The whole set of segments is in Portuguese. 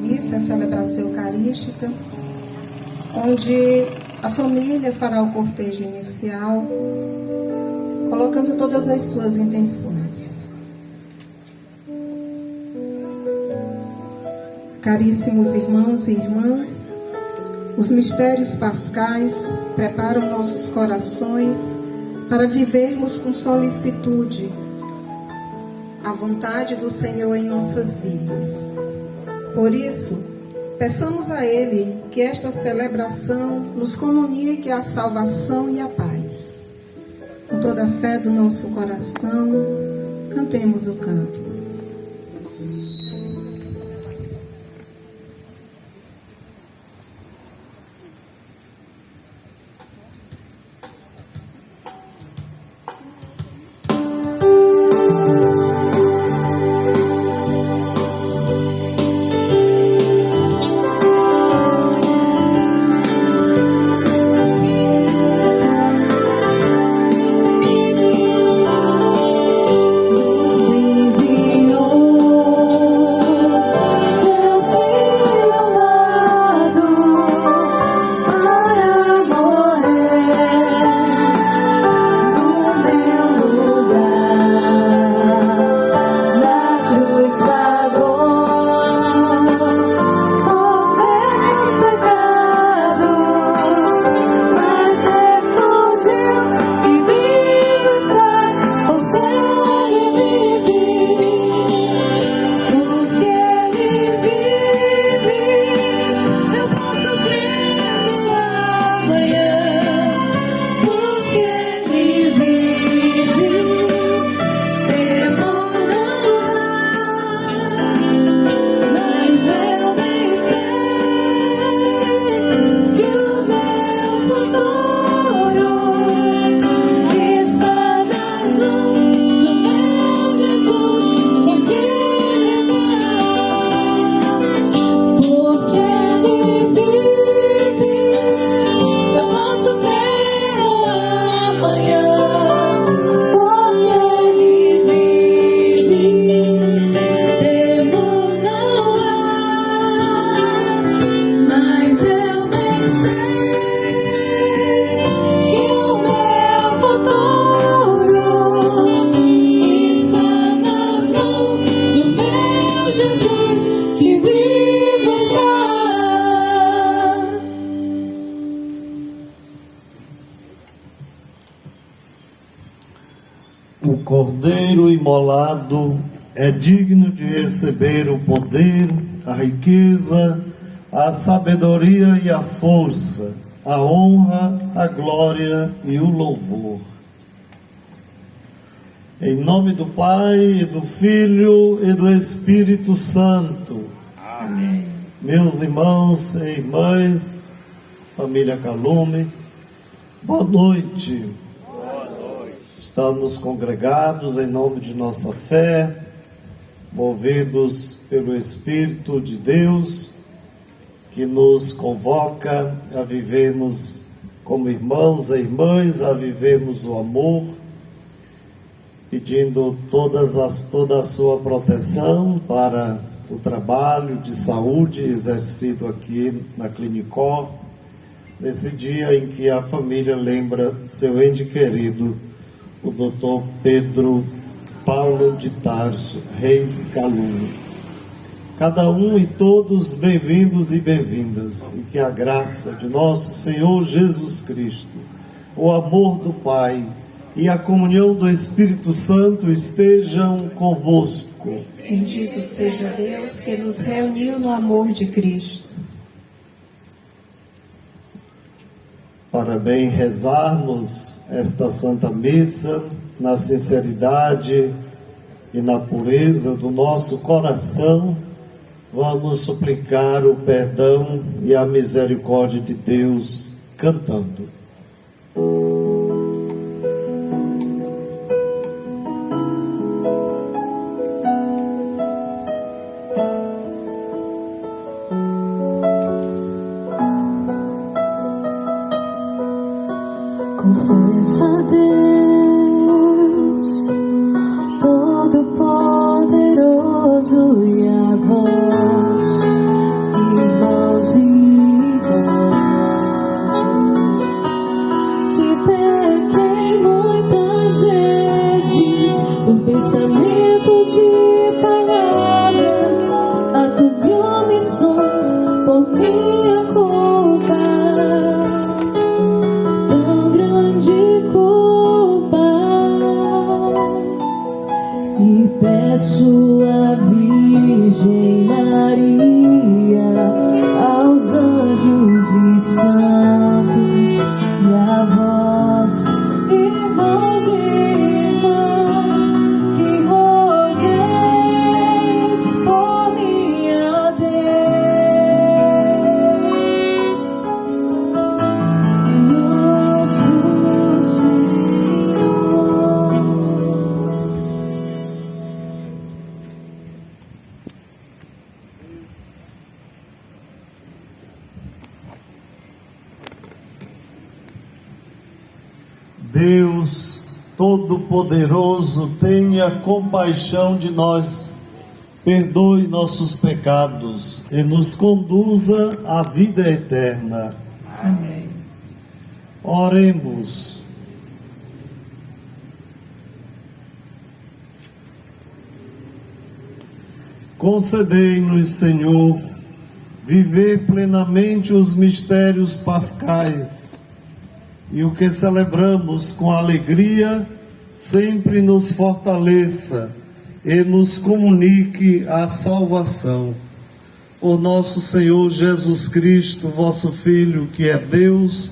Isso é a celebração eucarística, onde a família fará o cortejo inicial, colocando todas as suas intenções. Caríssimos irmãos e irmãs, os mistérios pascais preparam nossos corações para vivermos com solicitude a vontade do Senhor em nossas vidas. Por isso, peçamos a Ele que esta celebração nos comunique a salvação e a paz. Com toda a fé do nosso coração, cantemos o canto. O Cordeiro imolado é digno de receber o poder, a riqueza, a sabedoria e a força, a honra, a glória e o louvor. Em nome do Pai, e do Filho e do Espírito Santo. Amém. Meus irmãos e irmãs, família Calume, boa noite. Estamos congregados em nome de nossa fé, movidos pelo Espírito de Deus, que nos convoca a vivermos como irmãos e irmãs, a vivermos o amor, pedindo toda a sua proteção para o trabalho de saúde exercido aqui na Clinicó, nesse dia em que a família lembra seu ente querido, o Dr. Pedro Paulo de Tarso Reis Calume. Cada um e todos bem-vindos e bem-vindas, e que a graça de nosso Senhor Jesus Cristo, o amor do Pai e a comunhão do Espírito Santo estejam convosco. Bendito seja Deus que nos reuniu no amor de Cristo. Para bem rezarmos esta Santa Missa na sinceridade e na pureza do nosso coração, vamos suplicar o perdão e a misericórdia de Deus cantando. Confesso a Deus Todo-Poderoso e a vós de omissões por minha culpa, tão grande culpa. E peço à Virgem Maria, aos anjos e santos, e a vós, irmãos e irmãs, que rogueis por mim a Deus, nosso Senhor. Deus Todo-Poderoso, tenha compaixão de nós, perdoe nossos pecados e nos conduza à vida eterna. Amém. Oremos. Concedei-nos, Senhor, viver plenamente os mistérios pascais, e o que celebramos com alegria sempre nos fortaleça e nos comunique a salvação. O nosso Senhor Jesus Cristo, vosso Filho, que é Deus,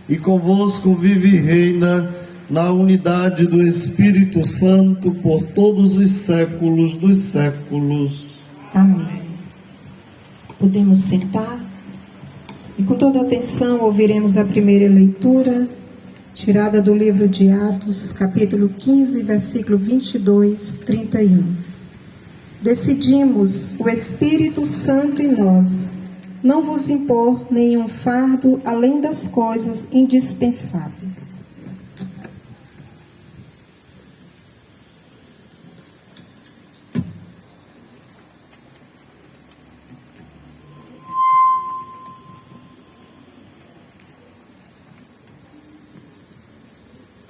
e convosco vive e reina na unidade do Espírito Santo por todos os séculos dos séculos. Amém. Podemos sentar? E com toda atenção ouviremos a primeira leitura, tirada do livro de Atos, capítulo 15, versículo 22, 31. Decidimos, o Espírito Santo em nós, não vos impor nenhum fardo além das coisas indispensáveis.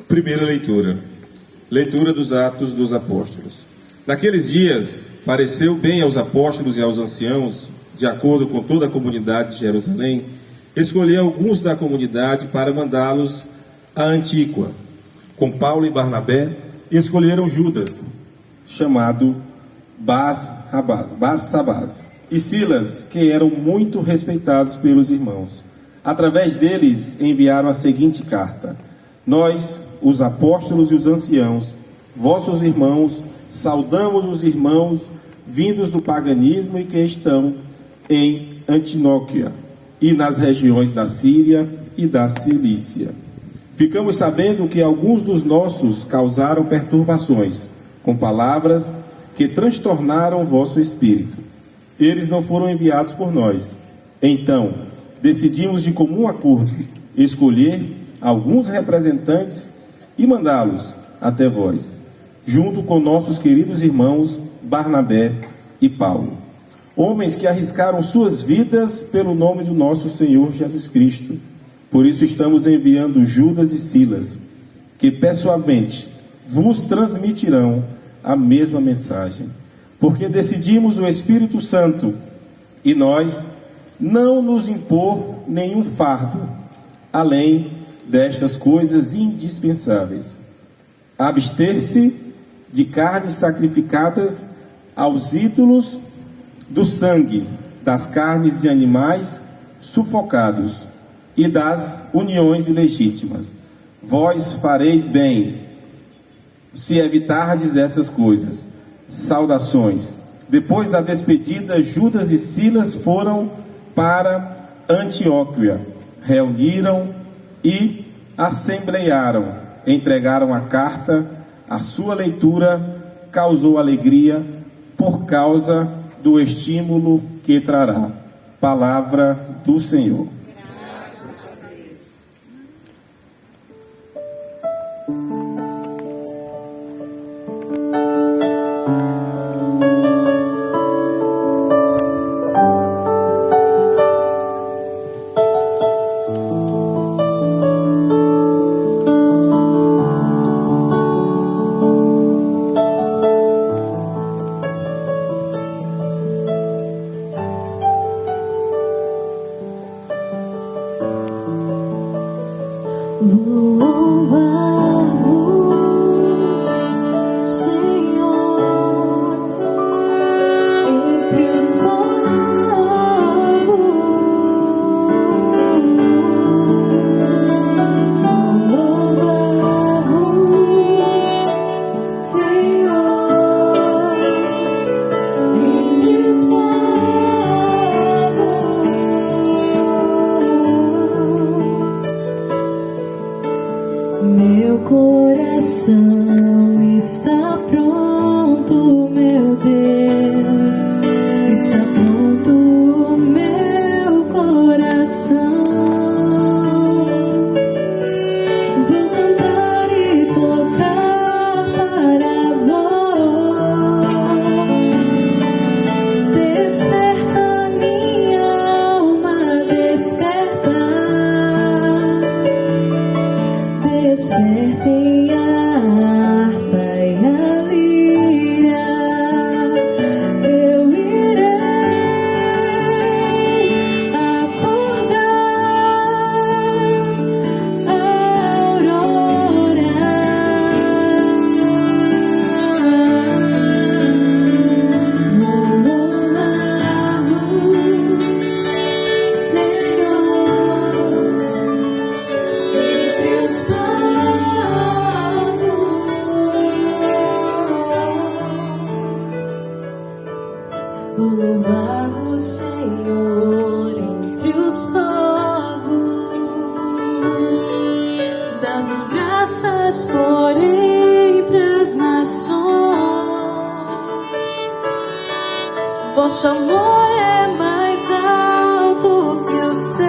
Primeira leitura. Leitura dos Atos dos Apóstolos. Naqueles dias, pareceu bem aos apóstolos e aos anciãos, de acordo com toda a comunidade de Jerusalém, escolher alguns da comunidade para mandá-los a Antíqua. Com Paulo e Barnabé, escolheram Judas, chamado Barsabás, e Silas, que eram muito respeitados pelos irmãos. Através deles enviaram a seguinte carta: Nós, os apóstolos e os anciãos, vossos irmãos, saudamos os irmãos vindos do paganismo e que estão em Antioquia e nas regiões da Síria e da Cilícia. Ficamos sabendo que alguns dos nossos causaram perturbações, com palavras que transtornaram vosso espírito. Eles não foram enviados por nós. Então, decidimos de comum acordo escolher alguns representantes e mandá-los até vós, junto com nossos queridos irmãos Barnabé e Paulo, homens que arriscaram suas vidas pelo nome do nosso Senhor Jesus Cristo. Por isso estamos enviando Judas e Silas, que pessoalmente vos transmitirão a mesma mensagem, porque decidimos o Espírito Santo e nós não nos impor nenhum fardo além destas coisas indispensáveis: abster-se de carnes sacrificadas aos ídolos, do sangue, das carnes de animais sufocados e das uniões ilegítimas. Vós fareis bem se evitardes essas coisas. Saudações. Depois da despedida, Judas e Silas foram para Antioquia, reuniram e assemblearam, entregaram a carta. A sua leitura causou alegria por causa do estímulo que trará. Palavra do Senhor. Vosso amor é mais alto que os céus,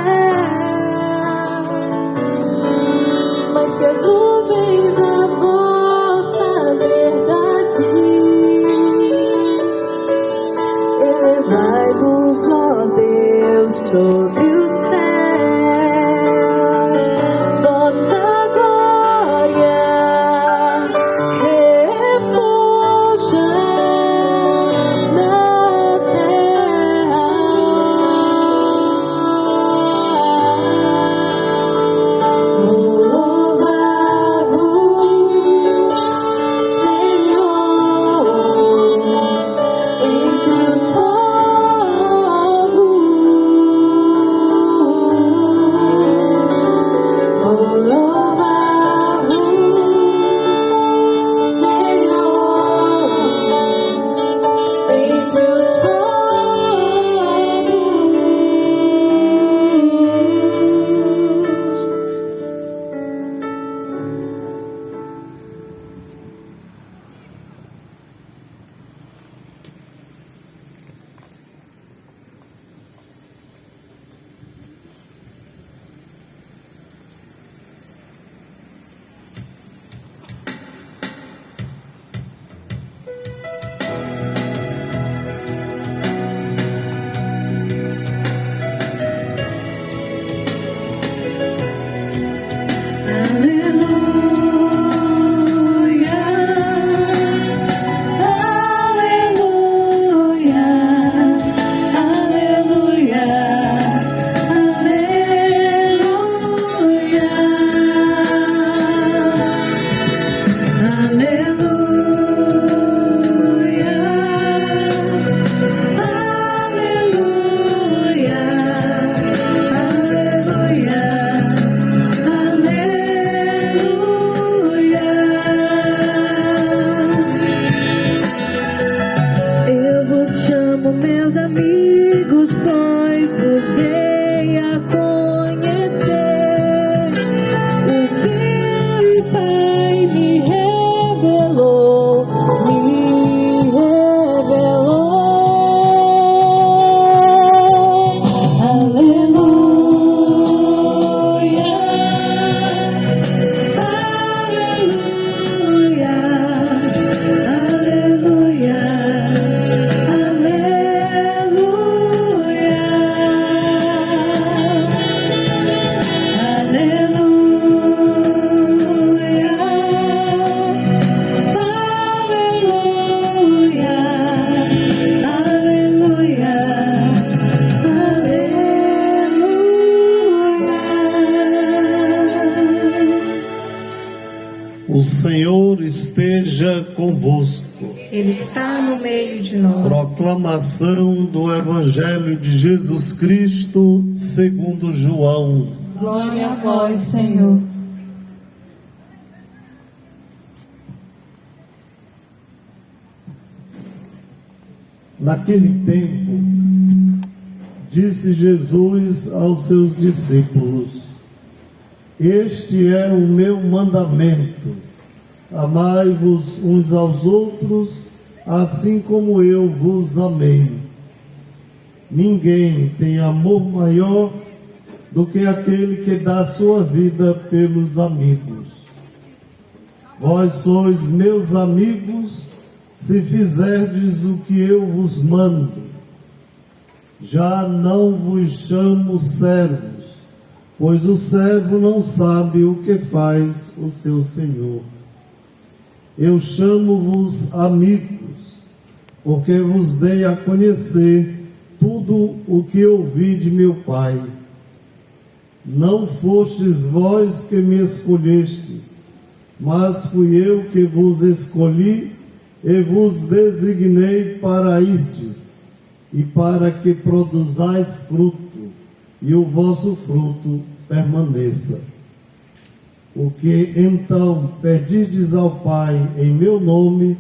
mais que as nuvens a vossa verdade. Elevai-vos, ó Deus, sobre os céus, vossa glória repuja na terra. Vou louvar-vos, Senhor, entre os povos. Vou louvar-vos, Senhor, entre os povos. Aleluia, aleluia, aleluia, eu vos chamo, meus amigos, pois vos dei a conhecer o que o Pai me revelou, Aleluia, aleluia, aleluia, O Senhor esteja convosco. Ele está no meio de nós. Proclamação do Evangelho de Jesus Cristo segundo João. Glória a vós, Senhor. Naquele tempo, disse Jesus aos seus discípulos: Este é o meu mandamento: amai-vos uns aos outros, assim como eu vos amei. Ninguém tem amor maior do que aquele que dá sua vida pelos amigos. Vós sois meus amigos, se fizerdes o que eu vos mando. Já não vos chamo servos, pois o servo não sabe o que faz o seu senhor. Eu chamo-vos amigos, porque vos dei a conhecer tudo o que ouvi de meu Pai. Não fostes vós que me escolhestes, mas fui eu que vos escolhi e vos designei para irdes, e para que produzais fruto, e o vosso fruto permaneça. O que então pedirdes ao Pai em meu nome,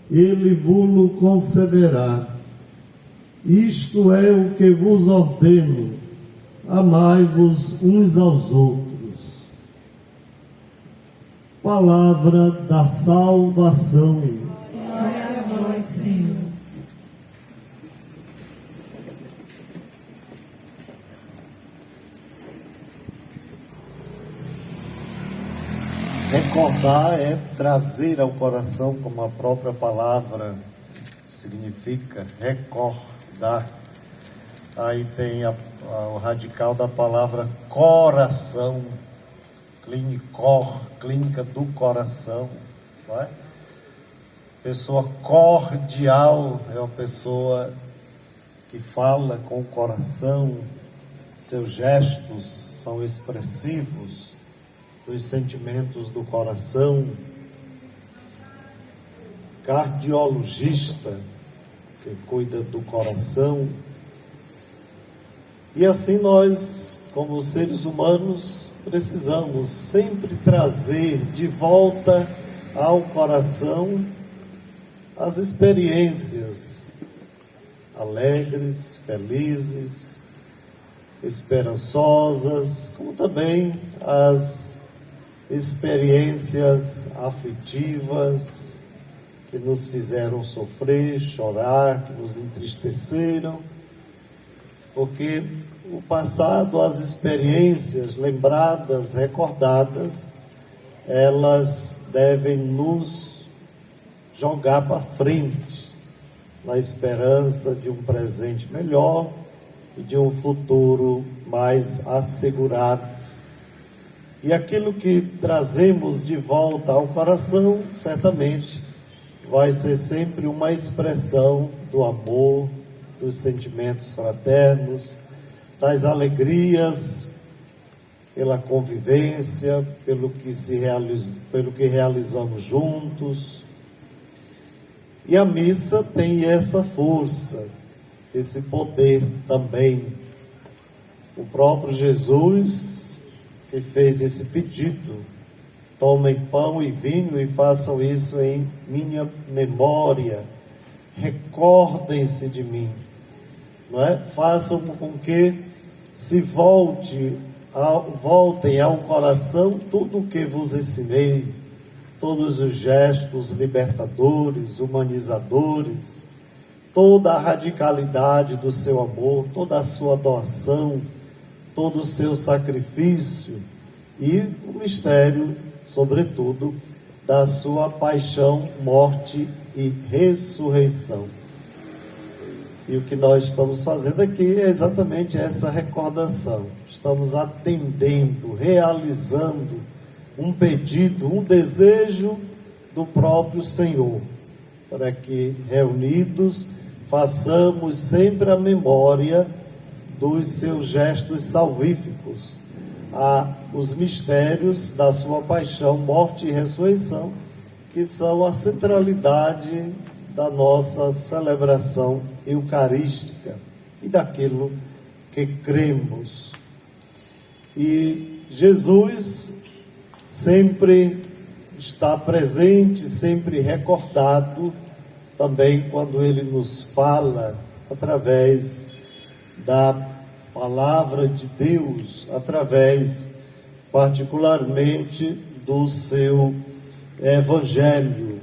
Ele vos concederá. Isto é o que vos ordeno: amai-vos uns aos outros. Palavra da salvação. Glória a vós, Senhor. Recordar é trazer ao coração, como a própria palavra significa, recordar. Aí tem o radical da palavra coração, clinicor, clínica do coração, não é? Pessoa cordial é uma pessoa que fala com o coração, seus gestos são expressivos dos sentimentos do coração. Cardiologista, que cuida do coração. E assim nós, como seres humanos, precisamos sempre trazer de volta ao coração as experiências alegres, felizes, esperançosas, como também as experiências afetivas que nos fizeram sofrer, chorar, que nos entristeceram, porque o passado, as experiências lembradas, recordadas, elas devem nos jogar para frente, na esperança de um presente melhor e de um futuro mais assegurado. E aquilo que trazemos de volta ao coração, certamente, vai ser sempre uma expressão do amor, dos sentimentos fraternos, das alegrias, pela convivência, pelo que realizamos juntos. E a missa tem essa força, esse poder também. O próprio Jesus, que fez esse pedido: tomem pão e vinho e façam isso em minha memória, recordem-se de mim, não é? Façam com que se voltem ao coração tudo o que vos ensinei, todos os gestos libertadores, humanizadores, toda a radicalidade do seu amor, toda a sua doação, todo o seu sacrifício e o mistério, sobretudo, da sua paixão, morte e ressurreição. E o que nós estamos fazendo aqui é exatamente essa recordação. Estamos atendendo, realizando um pedido, um desejo do próprio Senhor, para que, reunidos, façamos sempre a memória dos seus gestos salvíficos, os mistérios da sua paixão, morte e ressurreição, que são a centralidade da nossa celebração eucarística e daquilo que cremos. E Jesus sempre está presente, sempre recordado, também quando ele nos fala através da palavra de Deus, através particularmente do seu evangelho.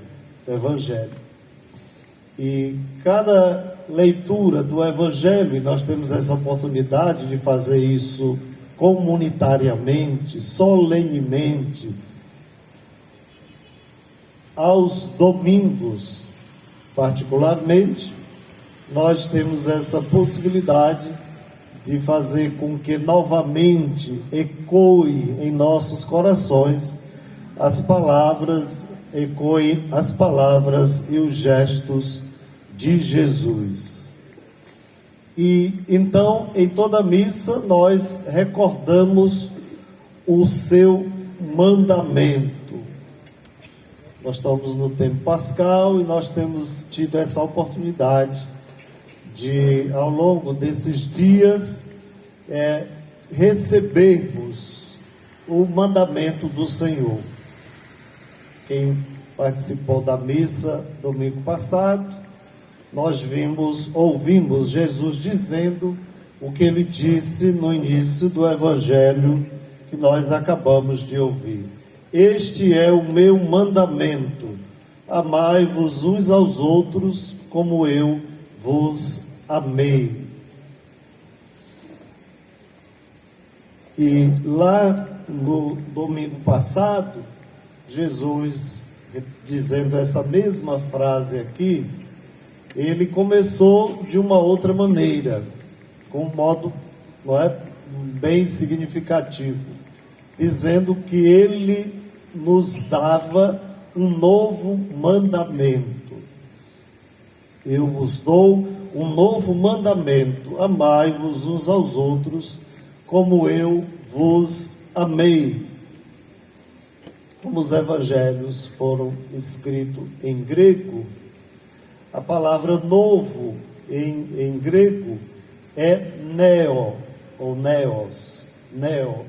E cada leitura do evangelho, e nós temos essa oportunidade de fazer isso comunitariamente, solenemente, aos domingos, particularmente, nós temos essa possibilidade de fazer com que novamente ecoe em nossos corações ecoem as palavras e os gestos de Jesus. E então, em toda missa, nós recordamos o seu mandamento. Nós estamos no tempo pascal e nós temos tido essa oportunidade de, ao longo desses dias, recebermos o mandamento do Senhor. Quem participou da missa domingo passado, nós ouvimos Jesus dizendo o que ele disse no início do evangelho que nós acabamos de ouvir. Este é o meu mandamento: amai-vos uns aos outros como eu vos amei. E lá no domingo passado, Jesus, dizendo essa mesma frase aqui, ele começou de uma outra maneira, com um modo, não é, bem significativo, dizendo que ele nos dava um novo mandamento. Eu vos dou um novo mandamento: amai-vos uns aos outros, como eu vos amei. Como os evangelhos foram escritos em grego, a palavra novo em grego é neo, ou neos. Neo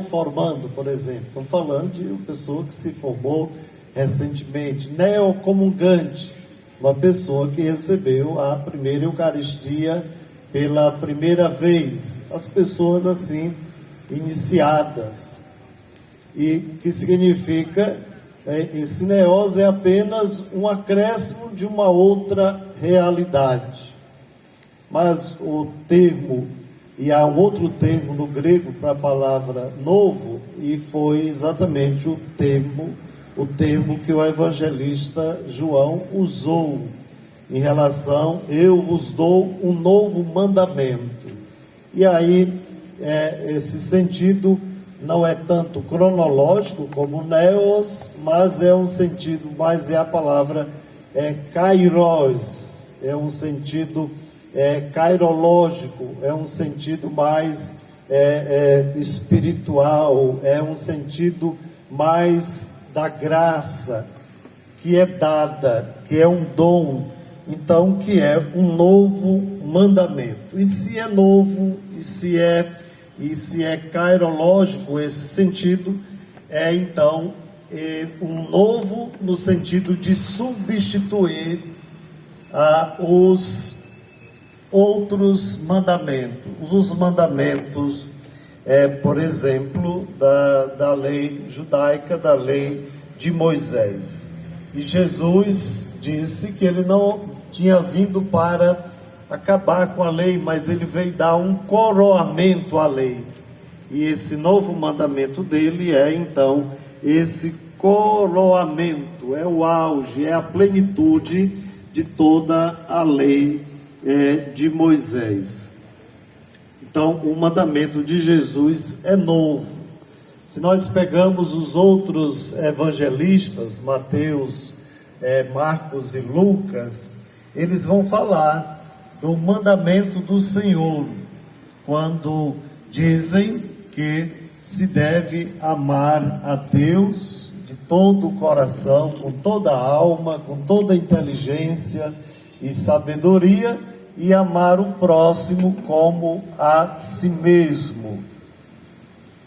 formando, por exemplo. Estamos falando de uma pessoa que se formou recentemente. Neo comungante, uma pessoa que recebeu a primeira Eucaristia pela primeira vez. As pessoas assim, iniciadas. E que significa, esse neos é apenas um acréscimo de uma outra realidade. Mas o termo, e há um outro termo no grego para a palavra novo, e foi exatamente o termo que o evangelista João usou em relação: eu vos dou um novo mandamento. E aí, esse sentido não é tanto cronológico como neos, mas é um sentido, mas é a palavra kairos, é um sentido kairológico, é um sentido mais espiritual, é um sentido mais da graça que é dada, que é um dom, então que é um novo mandamento. E se é novo, e se é kairológico esse sentido, então um novo no sentido de substituir os outros mandamentos. Os mandamentos, por exemplo, da lei judaica, da lei de Moisés. E Jesus disse que ele não tinha vindo para acabar com a lei, mas ele veio dar um coroamento à lei. E esse novo mandamento dele então esse coroamento, é o auge, é a plenitude de toda a lei de Moisés. Então, o mandamento de Jesus é novo. Se nós pegamos os outros evangelistas, Mateus, Marcos e Lucas, eles vão falar do mandamento do Senhor, quando dizem que se deve amar a Deus de todo o coração, com toda a alma, com toda a inteligência e sabedoria, e amar o próximo como a si mesmo.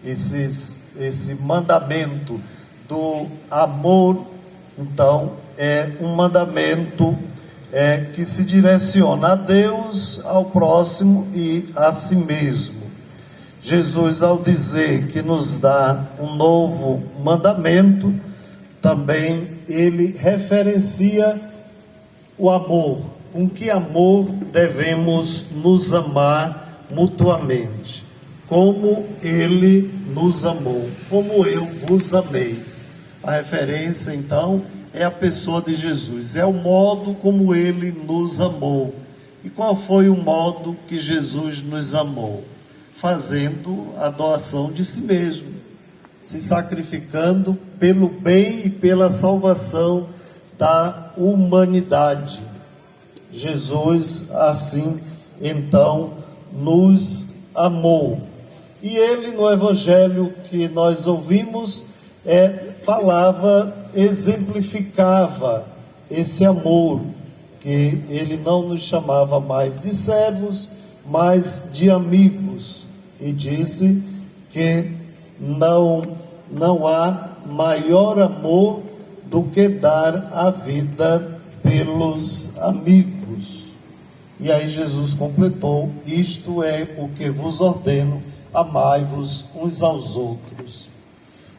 Esse mandamento do amor, então, é um mandamento que se direciona a Deus, ao próximo e a si mesmo. Jesus, ao dizer que nos dá um novo mandamento, também ele referencia o amor. Com que amor devemos nos amar mutuamente? Como ele nos amou, como eu vos amei. A referência, então, é a pessoa de Jesus, é o modo como ele nos amou. E qual foi o modo que Jesus nos amou? Fazendo a doação de si mesmo, se sacrificando pelo bem e pela salvação da humanidade. Jesus, assim, então, nos amou. E ele, no evangelho que nós ouvimos, falava, exemplificava esse amor, que ele não nos chamava mais de servos, mas de amigos, e disse que não há maior amor do que dar a vida pelos amigos. E aí Jesus completou: isto é o que vos ordeno, amai-vos uns aos outros.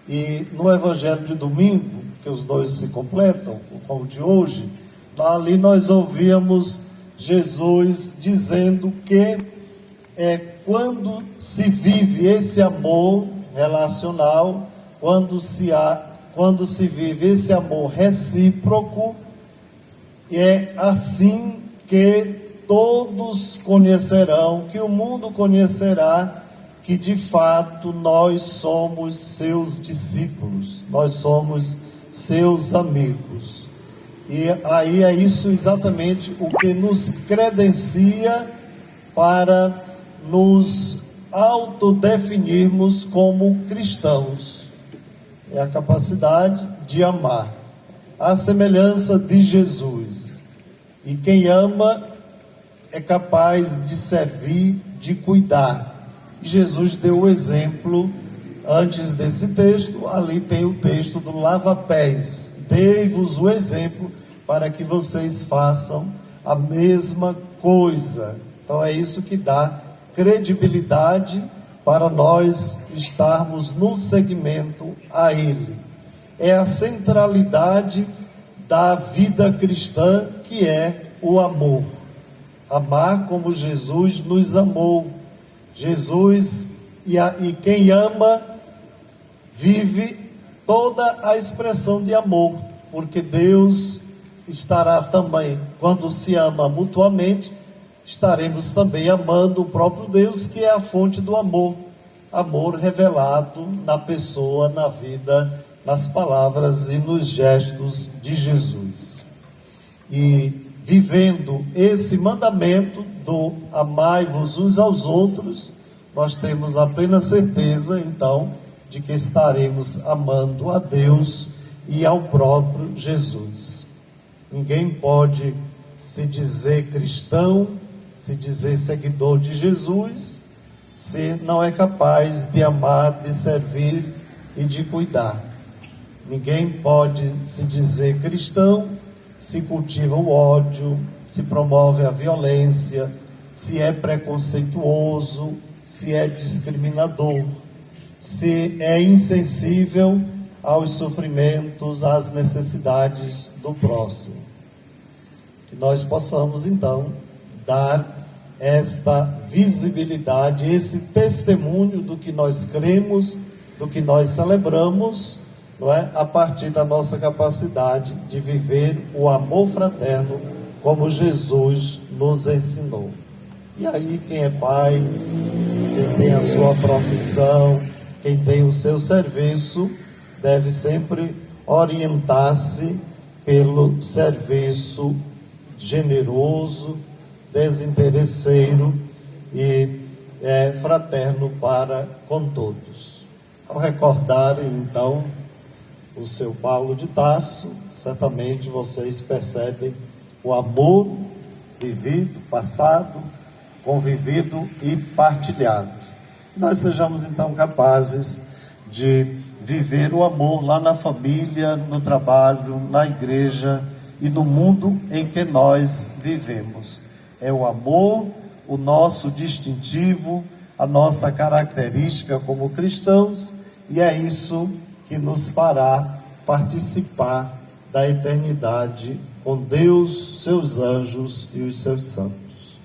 E no evangelho de domingo, que os dois se completam, como o de hoje, ali nós ouvíamos Jesus dizendo que quando se vive esse amor relacional, quando se vive esse amor recíproco, é assim que todos conhecerão, que o mundo conhecerá, que de fato nós somos seus discípulos, nós somos seus amigos. E aí é isso exatamente o que nos credencia para nos autodefinirmos como cristãos. É a capacidade de amar, a semelhança de Jesus. E quem ama é capaz de servir, de cuidar. Jesus deu o exemplo antes desse texto, ali tem o texto do lava-pés. Dei-vos o exemplo para que vocês façam a mesma coisa. Então é isso que dá credibilidade para nós estarmos no segmento a Ele. É a centralidade da vida cristã, que é o amor. Amar como Jesus nos amou. Jesus, e quem ama, vive toda a expressão de amor, porque Deus estará também, quando se ama mutuamente, estaremos também amando o próprio Deus, que é a fonte do amor. Amor revelado na pessoa, na vida, nas palavras e nos gestos de Jesus. E vivendo esse mandamento do amai-vos uns aos outros, nós temos a plena certeza, então, de que estaremos amando a Deus e ao próprio Jesus. Ninguém pode se dizer cristão, se dizer seguidor de Jesus, se não é capaz de amar, de servir e de cuidar. Ninguém pode se dizer cristão se cultiva o ódio, se promove a violência, se é preconceituoso, se é discriminador, se é insensível aos sofrimentos, às necessidades do próximo. Que nós possamos, então, dar esta visibilidade, esse testemunho do que nós cremos, do que nós celebramos, não é? A partir da nossa capacidade de viver o amor fraterno como Jesus nos ensinou. E aí quem é pai, quem tem a sua profissão, quem tem o seu serviço, deve sempre orientar-se pelo serviço generoso, desinteresseiro e fraterno para com todos. Ao recordarem então o seu Paulo de Tarso, certamente vocês percebem o amor vivido, passado, convivido e partilhado. Nós sejamos então capazes de viver o amor lá na família, no trabalho, na igreja e no mundo em que nós vivemos. É o amor, o nosso distintivo, a nossa característica como cristãos, e é isso que nos fará participar da eternidade com Deus, seus anjos e os seus santos.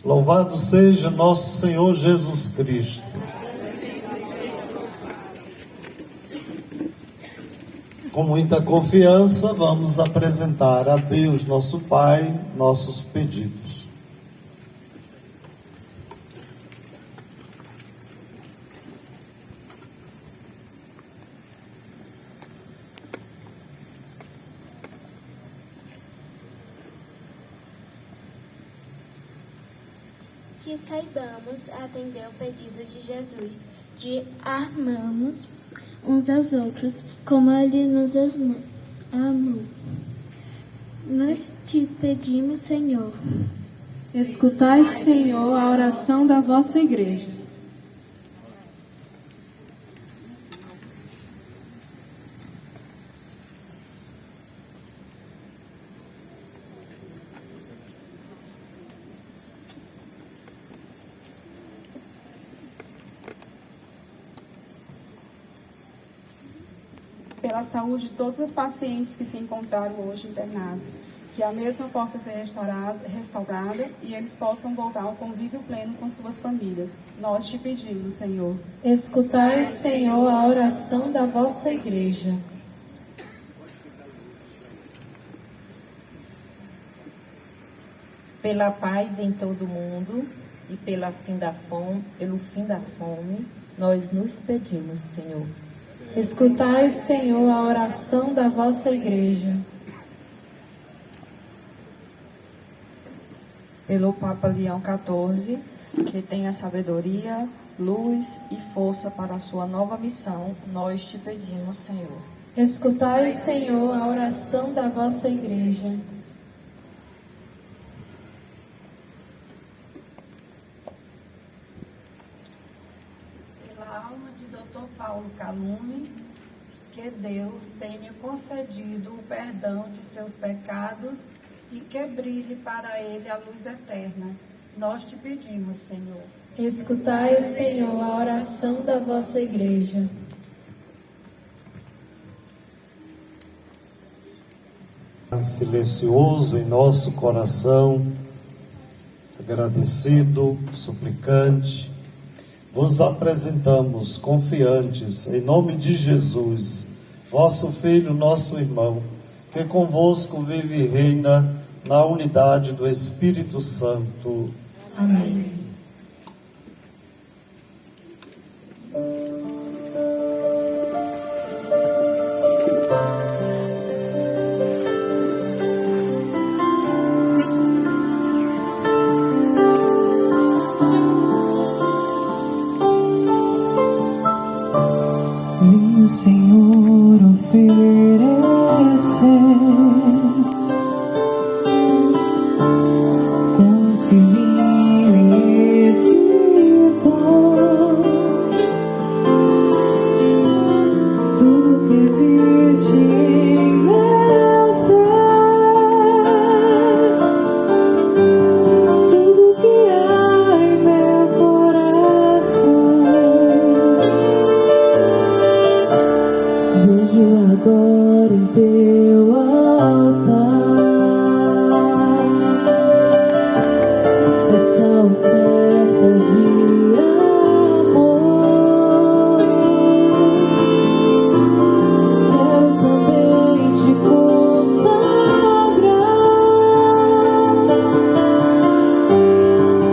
Louvado seja nosso Senhor Jesus Cristo. Com muita confiança, vamos apresentar a Deus, nosso Pai, nossos pedidos. Que saibamos atender o pedido de Jesus, de amarmos uns aos outros, como Ele nos amou. Nós te pedimos, Senhor. Escutai, Senhor, a oração da vossa igreja. Pela saúde de todos os pacientes que se encontraram hoje internados, que a mesma possa ser restaurada e eles possam voltar ao convívio pleno com suas famílias. Nós te pedimos, Senhor. Escutai, Senhor, a oração da vossa igreja. Pela paz em todo o mundo e pelo fim da fome, nós nos pedimos, Senhor. Escutai, Senhor, a oração da vossa igreja. Pelo Papa Leão XIV, que tenha sabedoria, luz e força para a sua nova missão, nós te pedimos, Senhor. Escutai, Senhor, a oração da vossa igreja. Pela alma de Dr. Paulo Calume, que Deus tenha concedido o perdão de seus pecados e que brilhe para ele a luz eterna. Nós te pedimos, Senhor. Escutai, Senhor, a oração da vossa igreja. Silencioso em nosso coração, agradecido, suplicante, vos apresentamos confiantes, em nome de Jesus, vosso Filho, nosso irmão, que convosco vive e reina na unidade do Espírito Santo. Amém. Vem o Senhor oferecer com esse vinho e esse pão tudo que existe em meu ser, tudo que há em meu coração. Vejo agora em teu altar essa oferta de amor. Quero também te consagrar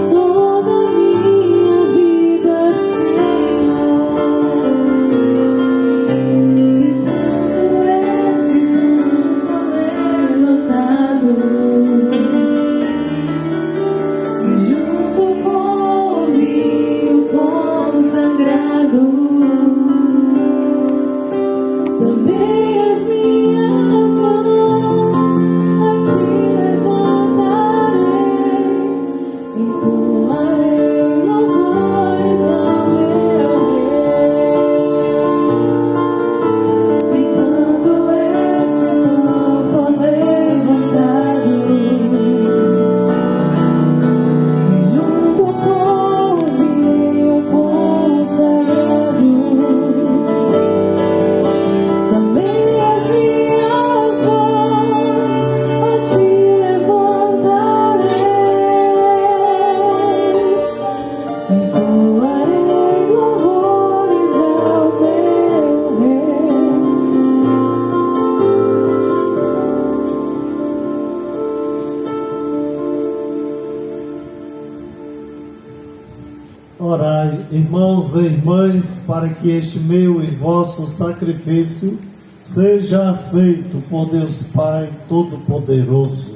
toda a minha vida, Senhor. Orai, irmãos e irmãs, para que este meu e vosso sacrifício seja aceito por Deus Pai Todo-Poderoso.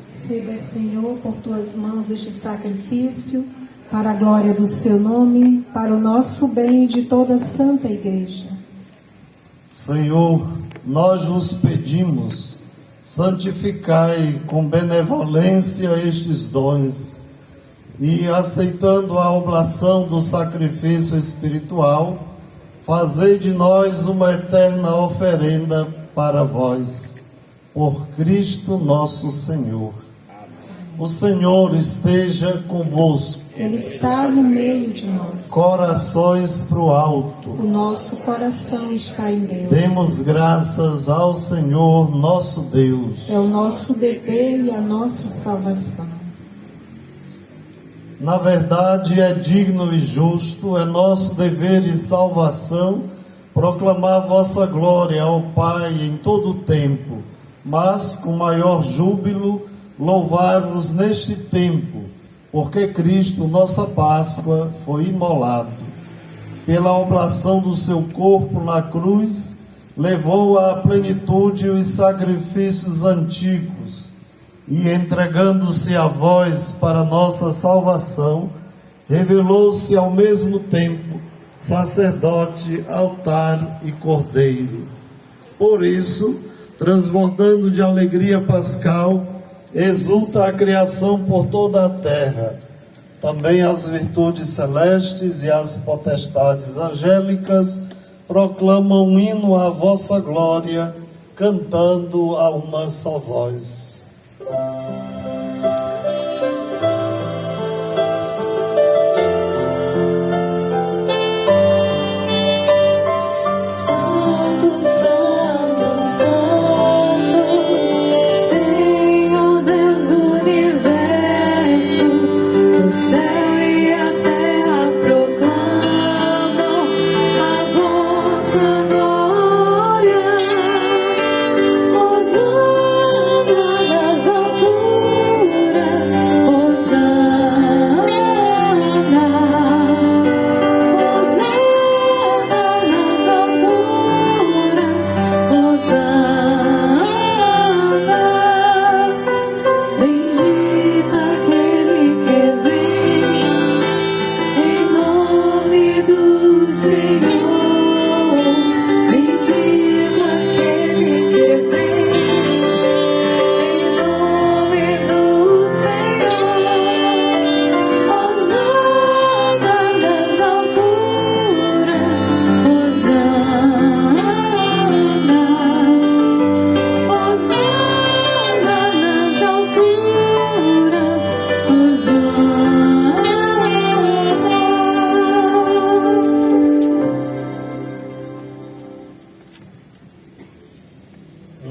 Receba, Senhor, por tuas mãos este sacrifício, para a glória do seu nome, para o nosso bem e de toda a Santa Igreja. Senhor, nós vos pedimos, santificai com benevolência estes dons, e aceitando a oblação do sacrifício espiritual, fazei de nós uma eterna oferenda para vós, por Cristo nosso Senhor. O Senhor esteja convosco. Ele está no meio de nós. Corações pro alto. O nosso coração está em Deus. Demos graças ao Senhor nosso Deus. É o nosso dever e a nossa salvação. Na verdade, é digno e justo, é nosso dever e salvação proclamar vossa glória ao Pai em todo o tempo, mas com maior júbilo louvar-vos neste tempo, porque Cristo, nossa Páscoa, foi imolado. Pela oblação do seu corpo na cruz, levou à plenitude os sacrifícios antigos, e entregando-se a vós para nossa salvação, revelou-se ao mesmo tempo sacerdote, altar e cordeiro. Por isso, transbordando de alegria pascal, exulta a criação por toda a terra. Também as virtudes celestes e as potestades angélicas proclamam um hino à vossa glória, cantando a uma só voz.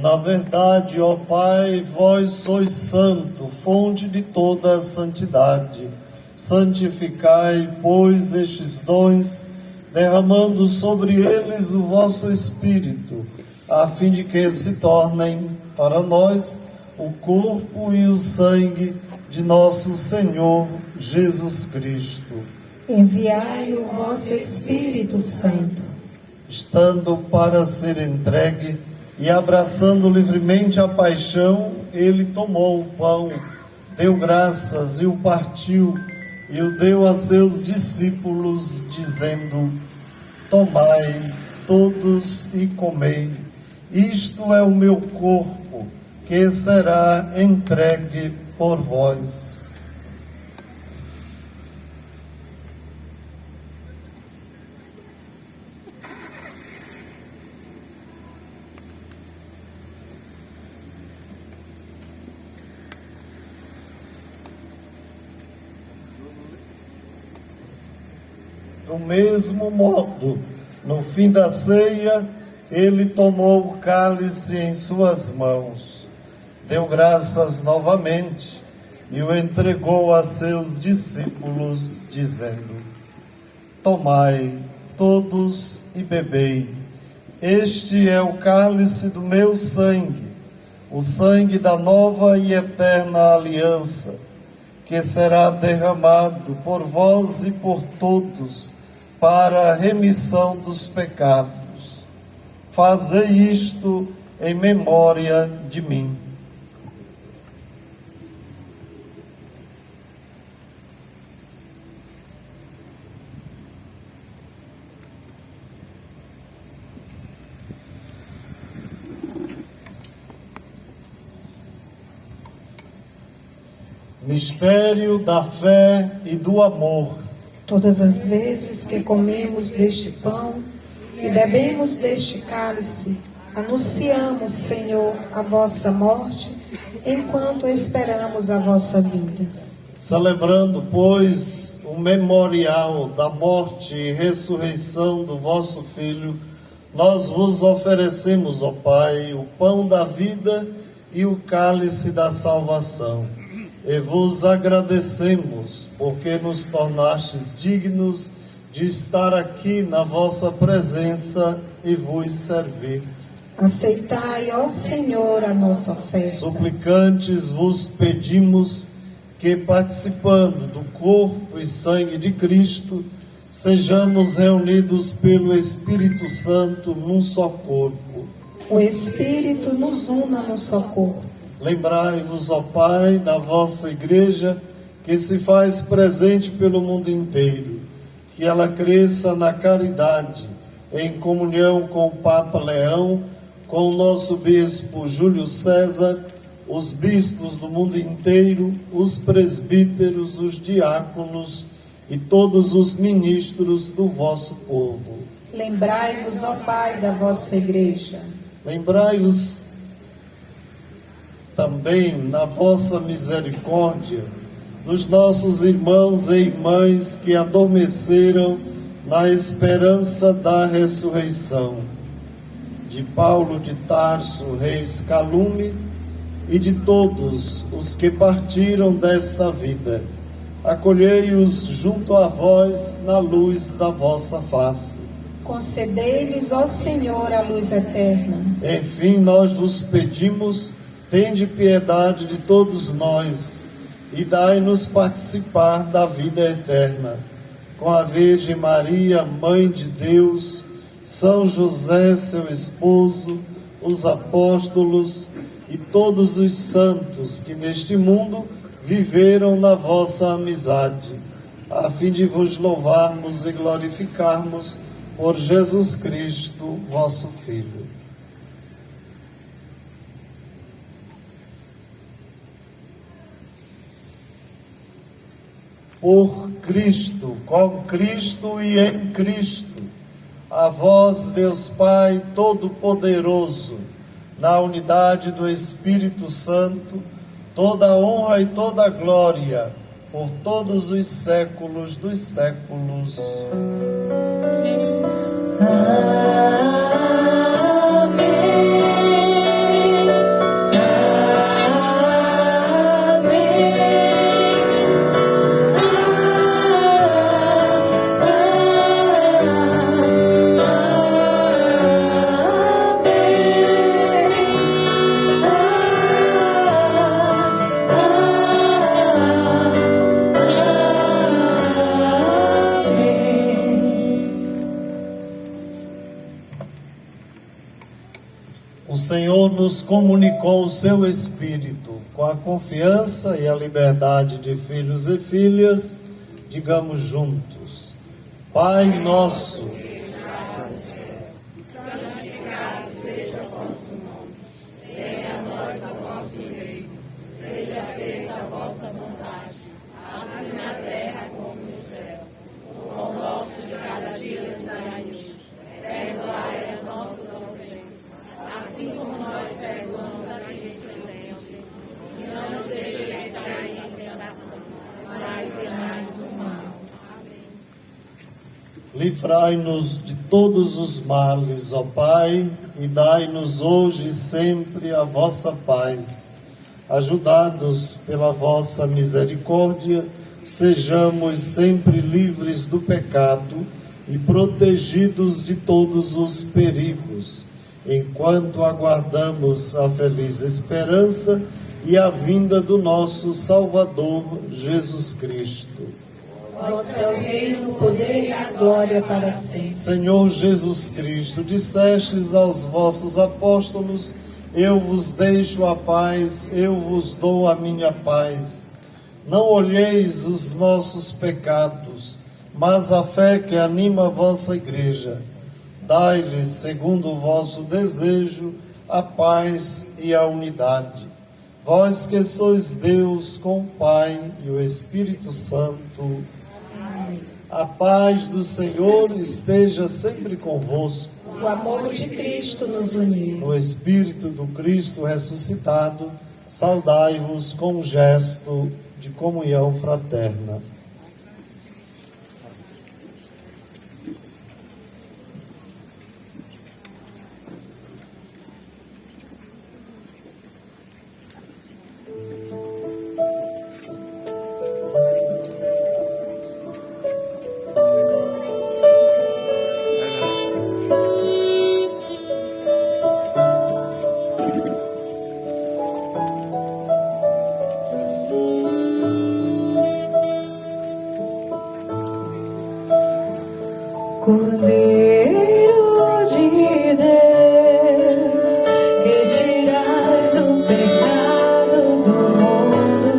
Na verdade, ó Pai, vós sois santo, fonte de toda a santidade. Santificai, pois, estes dons, derramando sobre eles o vosso Espírito, a fim de que se tornem para nós o corpo e o sangue de nosso Senhor Jesus Cristo. Enviai o vosso Espírito Santo. Estando para ser entregue e abraçando livremente a paixão, ele tomou o pão, deu graças e o partiu, e o deu a seus discípulos, dizendo: tomai todos e comei, isto é o meu corpo, que será entregue por vós. Do mesmo modo, no fim da ceia, ele tomou o cálice em suas mãos, deu graças novamente e o entregou a seus discípulos, dizendo: tomai todos e bebei, este é o cálice do meu sangue, o sangue da nova e eterna aliança, que será derramado por vós e por todos, para a remissão dos pecados. Fazei isto em memória de mim. Mistério da fé e do amor. Todas as vezes que comemos deste pão e bebemos deste cálice, anunciamos, Senhor, a vossa morte, enquanto esperamos a vossa vinda. Celebrando, pois, o memorial da morte e ressurreição do vosso Filho, nós vos oferecemos, ó Pai, o pão da vida e o cálice da salvação. E vos agradecemos, porque nos tornastes dignos de estar aqui na vossa presença e vos servir. Aceitai, ó Senhor, a nossa oferta. Suplicantes vos pedimos que, participando do corpo e sangue de Cristo, sejamos reunidos pelo Espírito Santo num só corpo. O Espírito nos una no só corpo. Lembrai-vos, ó Pai, da vossa Igreja, que se faz presente pelo mundo inteiro, que ela cresça na caridade, em comunhão com o Papa Leão, com o nosso Bispo Júlio César, os bispos do mundo inteiro, os presbíteros, os diáconos e todos os ministros do vosso povo. Lembrai-vos, ó Pai, da vossa Igreja. Lembrai-vos também, na vossa misericórdia, dos nossos irmãos e irmãs que adormeceram na esperança da ressurreição, de Paulo de Tarso, Reis Calume, e de todos os que partiram desta vida. Acolhei-os junto a vós na luz da vossa face. Concedei-lhes, ó Senhor, a luz eterna. Enfim, nós vos pedimos, tende piedade de todos nós e dai-nos participar da vida eterna. Com a Virgem Maria, Mãe de Deus, São José, seu esposo, os apóstolos e todos os santos que neste mundo viveram na vossa amizade, a fim de vos louvarmos e glorificarmos por Jesus Cristo, vosso Filho. Por Cristo, com Cristo e em Cristo, a vós, Deus Pai Todo-Poderoso, na unidade do Espírito Santo, toda honra e toda glória, por todos os séculos dos séculos. O Senhor nos comunicou o seu Espírito, com a confiança e a liberdade de filhos e filhas, digamos juntos: Pai nosso, santificado seja o vosso nome, venha a nós o vosso reino, seja feita a vossa vontade, assim na terra como no céu. O pão nosso de cada dia nos dai hoje, perdoai as nossas ofensas, assim como nós perdoamos a quem nos ofende, e não nos deixeis cair em tentação, mas livrai-nos do mal. Amém. livrai-nos de todos os males, ó Pai, e dai-nos hoje e sempre a vossa paz. Ajudados pela vossa misericórdia, sejamos sempre livres do pecado e protegidos de todos os perigos, enquanto aguardamos a feliz esperança e a vinda do nosso Salvador, Jesus Cristo. Vosso é o reino, o poder e a glória para sempre. Senhor Jesus Cristo, dissestes aos vossos apóstolos: eu vos deixo a paz, eu vos dou a minha paz. Não olheis os nossos pecados, mas a fé que anima a vossa igreja. Dai-lhes, segundo o vosso desejo, a paz e a unidade. Vós que sois Deus com o Pai e o Espírito Santo. Amém. A paz do Senhor esteja sempre convosco. O amor de Cristo nos uniu. No Espírito do Cristo ressuscitado, saudai-vos com um gesto de comunhão fraterna. Cordeiro de Deus, que tirais o pecado do mundo,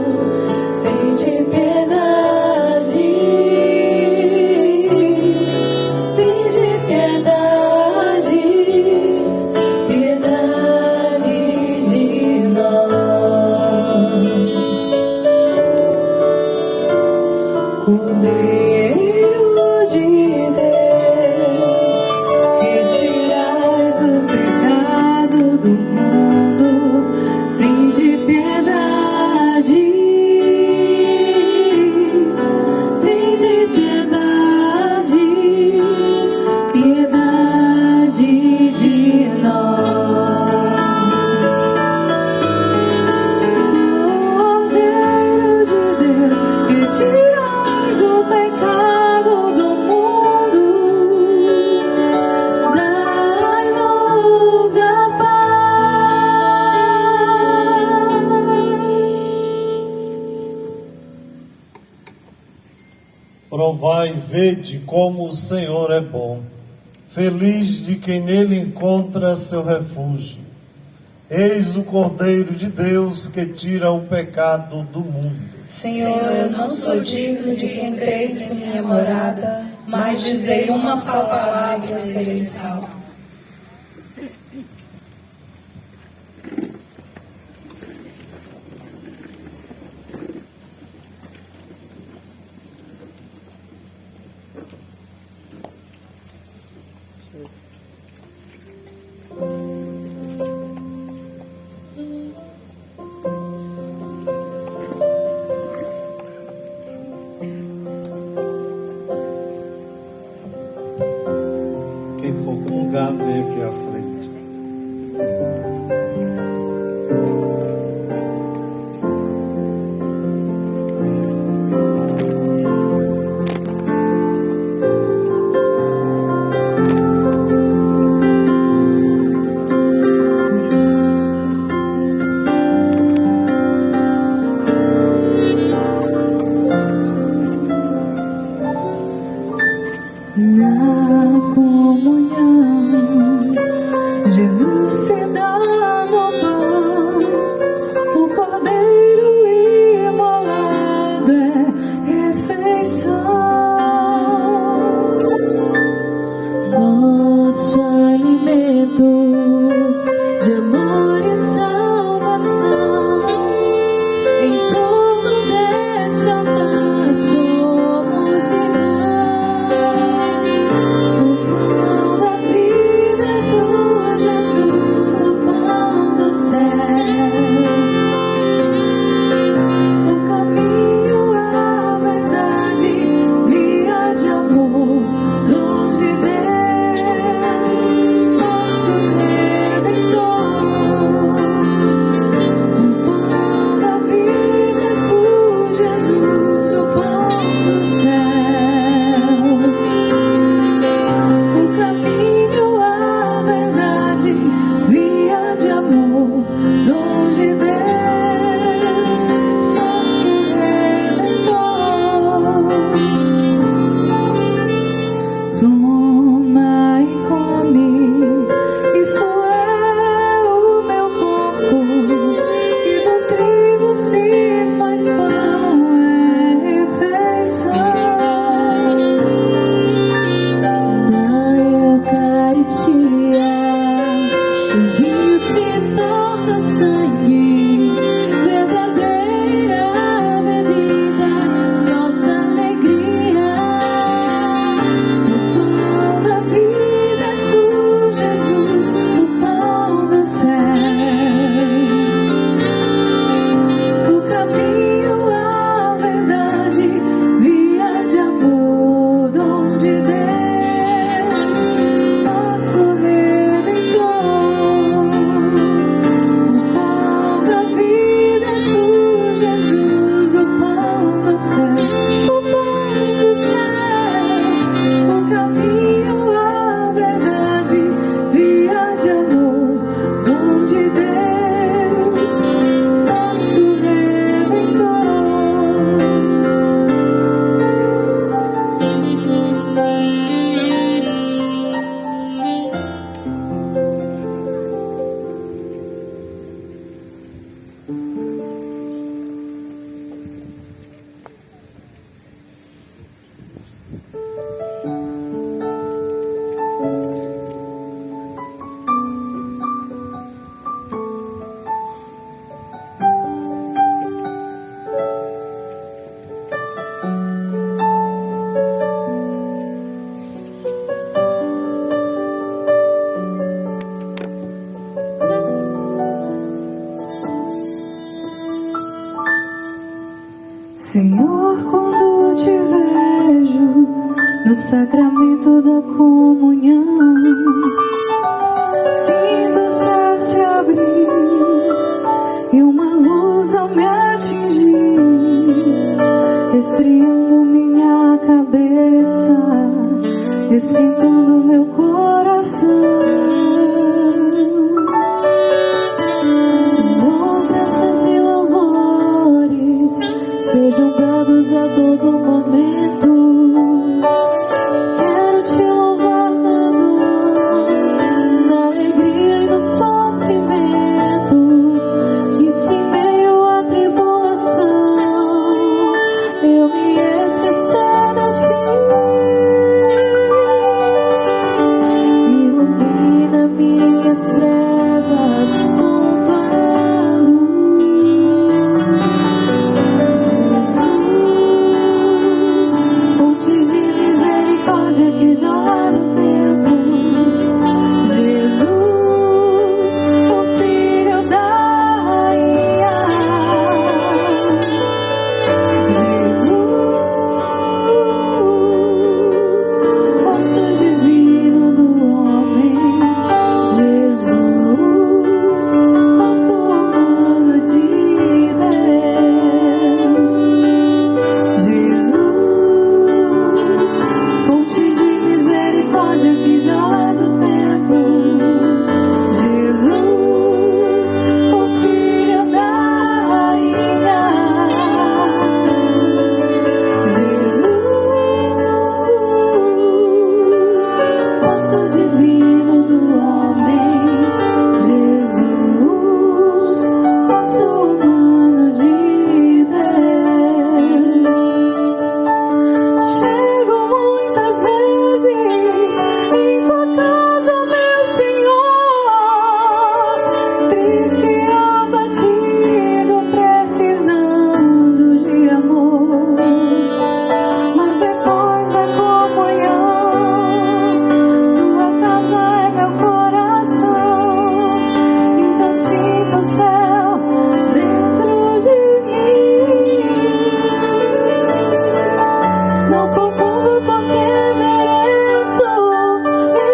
tende piedade, piedade de nós. Cordeiro de Deus, que tirais o pecado do mundo, tende piedade, piedade de nós. Cordeiro de Deus, que tirais o pecado do mundo, dai-nos a paz. Provai e vede como o Senhor é bom. Feliz de quem nele encontra seu refúgio. Eis o Cordeiro de Deus que tira o pecado do mundo. Senhor, eu não sou digno de que entreis em minha morada, mas dizei uma só palavra e eu serei salvo. Quem for comungar, vem aqui à frente. Na comunhão, Jesus se dá no pão, o cordeiro imolado é refeição, nosso alimento de amor e salvação. Em torno deste altar somos irmãos. no sacramento da comunhão. Sinto o céu se abrir e uma luz ao me atingir, esfriando minha cabeça, esquentando meu coração. Senhor, graças e louvores sejam dados a todo momento. Quero te louvar na dor, na alegria e no sofrimento, e se em meio à tribulação eu me esquecer de ti, ilumina minhas trevas com tua luz. Jesus, fonte de misericórdia que jorra do tempo. Jesus, o Filho da Rainha. Jesus, rosto divino do homem. Jesus, rosto humano de Deus. Jesus, fonte de misericórdia que jorra do tempo. Jesus, o Filho da Rainha. Jesus, rosto divino do homem. Jesus, rosto humano de Deus. Chego muitas vezes em tua casa, meu Senhor, triste e abatido, precisando de amor. Mas depois da comunhão, tua casa é meu coração. Então sinto o céu dentro de mim. Não comungo porque mereço,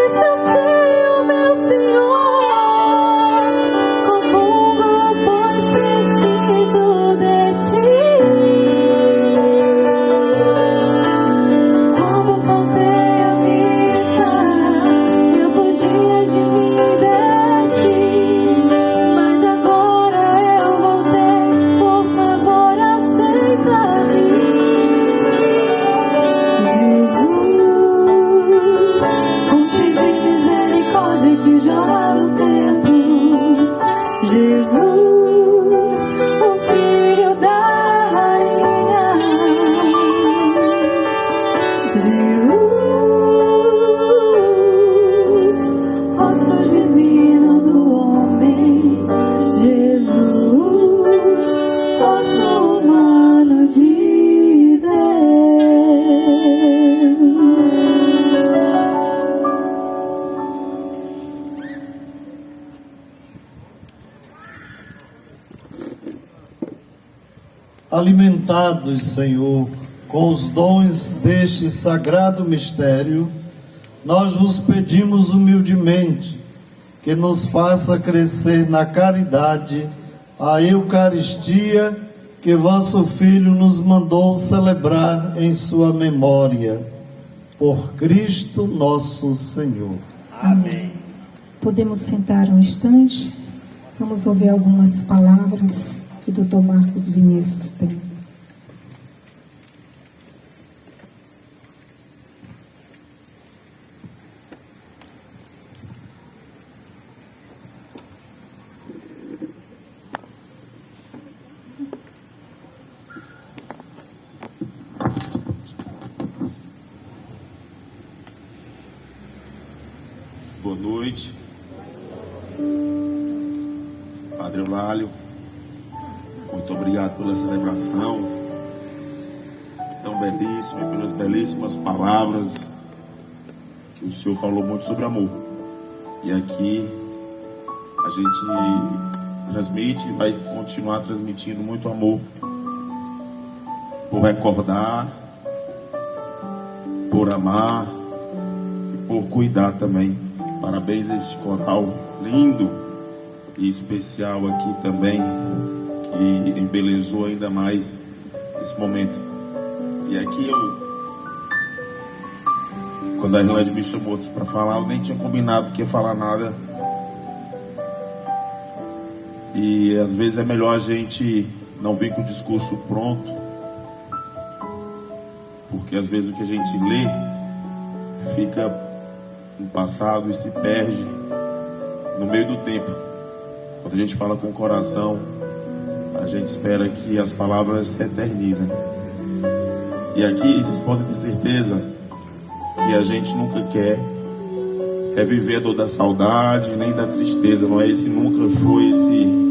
isso eu sei, ó meu Senhor. Comungo pois preciso de ti. Quando voltei à missa, eu fugia de mim e de ti, mas agora eu voltei, por favor aceita-me. Jesus, fonte de misericórdia que jorra do tempo. Jesus, o Filho da Rainha. Jesus, rosto divino do homem. Jesus, rosto humano de Alimentados, Senhor, com os dons deste sagrado mistério, nós vos pedimos humildemente que nos faça crescer na caridade a Eucaristia que vosso Filho nos mandou celebrar em sua memória. Por Cristo nosso Senhor. Amém. Podemos sentar um instante? Vamos ouvir algumas palavras que o Dr. Marcos Vinícius tem. Boa noite, Padre Eulálio. Muito obrigado pela celebração tão belíssima, pelas belíssimas palavras que o Senhor falou muito sobre amor. E aqui a gente transmite e vai continuar transmitindo muito amor por recordar por amar e por cuidar também. Parabéns a este coral lindo e especial aqui também, que embelezou ainda mais esse momento. E aqui quando a Irlande me chamou aqui para falar, eu nem tinha combinado que ia falar nada. E às vezes é melhor a gente não vir com o discurso pronto, porque às vezes o que a gente lê fica no passado e se perde no meio do tempo. Quando a gente fala com o coração, a gente espera que as palavras se eternizem. E aqui vocês podem ter certeza que a gente nunca quer viver a dor da saudade, nem da tristeza. Não é esse, nunca foi esse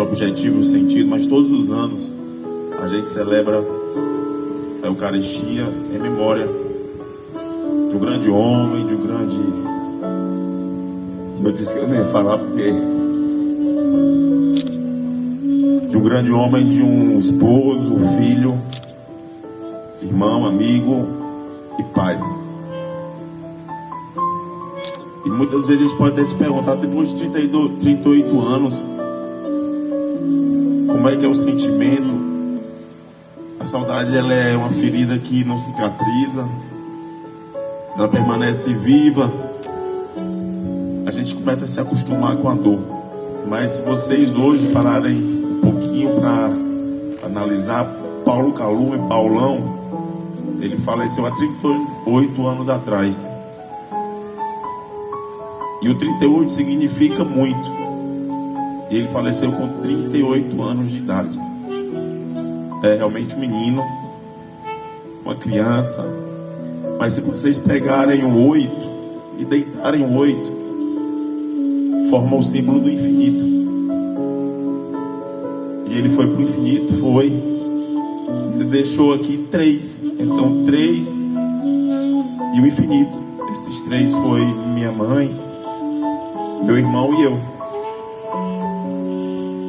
objetivo, o sentido. Mas todos os anos a gente celebra a Eucaristia em memória de um grande homem, de um grande... Eu disse que eu não ia falar porque... De um grande homem, de um esposo, filho, irmão, amigo e pai. E muitas vezes a gente pode até se perguntar, depois de 38 anos, como é que é o sentimento? A saudade, ela é uma ferida que não cicatriza, ela permanece viva. A gente começa a se acostumar com a dor. Mas se vocês hoje pararem um pouquinho para analisar, Paulo Calume, Paulão, ele faleceu há 38 anos atrás. E o 38 significa muito. E ele faleceu com 38 anos de idade. É realmente um menino, uma criança. Mas se vocês pegarem o 8 e deitarem o 8, forma o símbolo do infinito. E ele foi para o infinito, ele deixou aqui 3. Então 3 e o infinito. Esses 3 foi minha mãe, meu irmão e eu.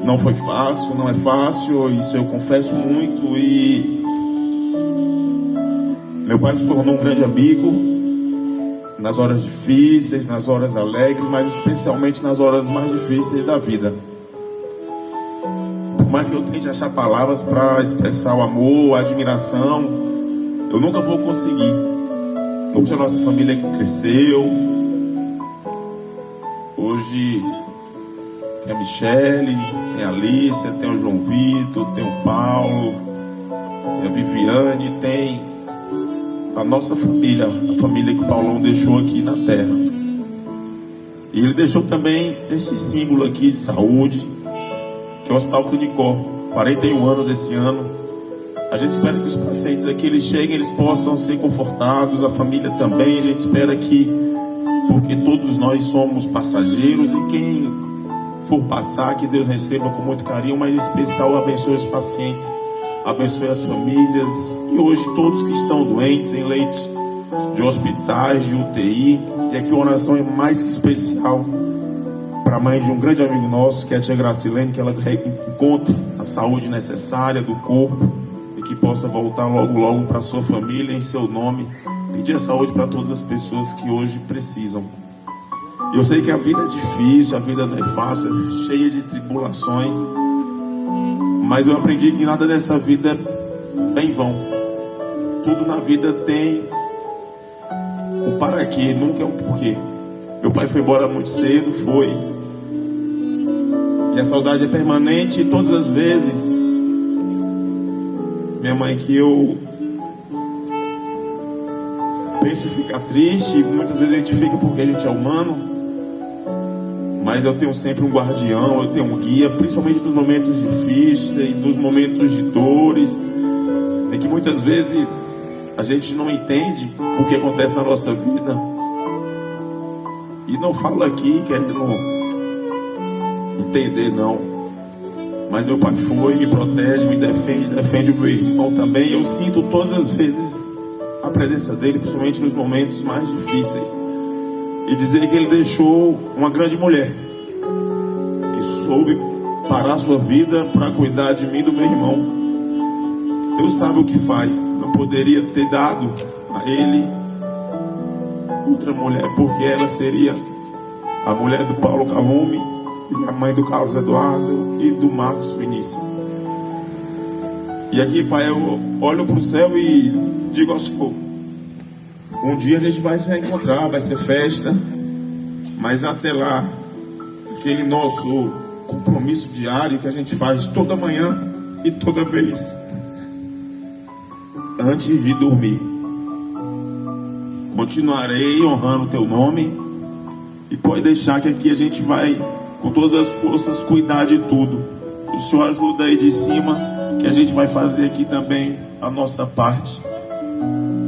Não foi fácil, não é fácil, isso eu confesso muito. E meu pai se tornou um grande amigo nas horas difíceis, nas horas alegres, mas especialmente nas horas mais difíceis da vida. Por mais que eu tente achar palavras para expressar o amor, a admiração, eu nunca vou conseguir. Hoje a nossa família cresceu. Hoje tem a Michele, tem a Alicia, tem o João Vitor, tem o Paulo, tem a Viviane, tem a nossa família, a família que o Paulão deixou aqui na terra. E ele deixou também este símbolo aqui de saúde, que é o Hospital Clinicó. 41 anos esse ano. A gente espera que os pacientes aqui, eles cheguem, eles possam ser confortados, a família também. A gente espera que, porque todos nós somos passageiros, e quem for passar, que Deus receba com muito carinho, mas em especial abençoe os pacientes, abençoe as famílias, e hoje todos que estão doentes em leitos de hospitais, de UTI. E aqui a oração é mais que especial para a mãe de um grande amigo nosso, que é a tia Gracilene, que ela encontre a saúde necessária do corpo e que possa voltar logo para sua família, em seu nome. Pedir a saúde para todas as pessoas que hoje precisam. Eu sei que a vida é difícil, a vida não é fácil, é cheia de tribulações, mas eu aprendi que nada dessa vida é em vão. Tudo na vida tem um para quê, nunca é um porquê. Meu pai foi embora muito cedo, e a saudade é permanente. E todas as vezes, minha mãe, que eu penso em ficar triste, muitas vezes a gente fica porque a gente é humano, mas eu tenho sempre um guardião, eu tenho um guia, principalmente nos momentos difíceis, nos momentos de dores, em que muitas vezes a gente não entende o que acontece na nossa vida. E não falo aqui querendo entender, não. Mas meu pai foi, me protege, me defende o meu irmão também. Eu sinto todas as vezes a presença dele, principalmente nos momentos mais difíceis. E dizer que ele deixou uma grande mulher, que soube parar sua vida para cuidar de mim e do meu irmão. Deus sabe o que faz. Meu poderia ter dado a ele outra mulher, porque ela seria a mulher do Paulo Calume, e a mãe do Carlos Eduardo e do Marcos Vinícius. E aqui, Pai, eu olho para o céu e digo ao Senhor: um dia a gente vai se reencontrar, vai ser festa, mas até lá, aquele nosso compromisso diário que a gente faz toda manhã e toda vez antes de dormir, continuarei honrando o teu nome, e pode deixar que aqui a gente vai com todas as forças cuidar de tudo. O Senhor ajuda aí de cima, que a gente vai fazer aqui também a nossa parte.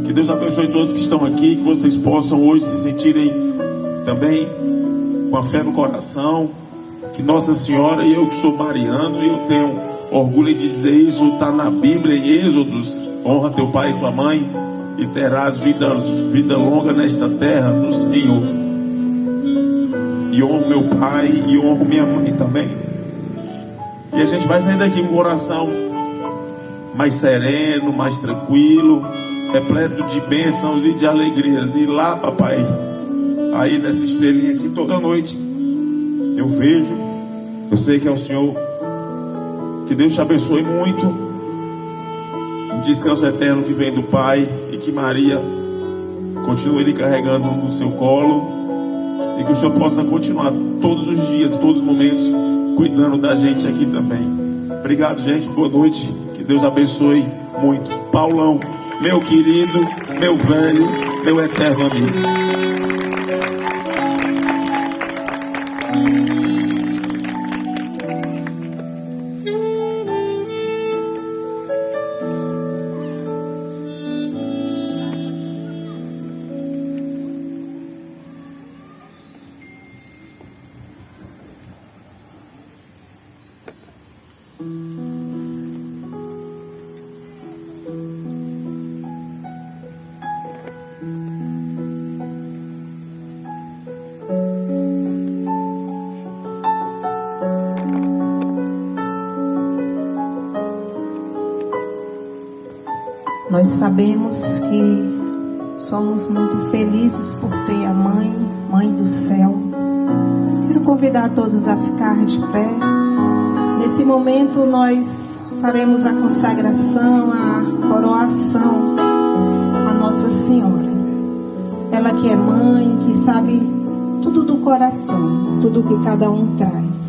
Que Deus abençoe todos que estão aqui, que vocês possam hoje se sentirem também com a fé no coração, que Nossa Senhora, e eu que sou mariano, e eu tenho orgulho de dizer isso, está na Bíblia, em Êxodos: honra teu pai e tua mãe, e terás vida longa nesta terra do Senhor. E honro meu pai e honro minha mãe também. E a gente vai sair daqui com o coração mais sereno, mais tranquilo, repleto de bênçãos e de alegrias. E lá, papai, aí nessa estrelinha aqui toda noite, eu vejo, eu sei que é o Senhor. Que Deus te abençoe muito. Um descanso eterno que vem do Pai, e que Maria continue lhe carregando no seu colo, e que o Senhor possa continuar todos os dias, todos os momentos, cuidando da gente aqui também. Obrigado, gente, boa noite, que Deus abençoe muito. Paulão, meu querido, meu velho, meu eterno amigo. Nós sabemos que somos muito felizes por ter a Mãe do Céu. Quero convidar todos a ficar de pé. Nesse momento nós faremos a consagração, a coroação a Nossa Senhora. Ela que é mãe, que sabe tudo do coração, tudo que cada um traz.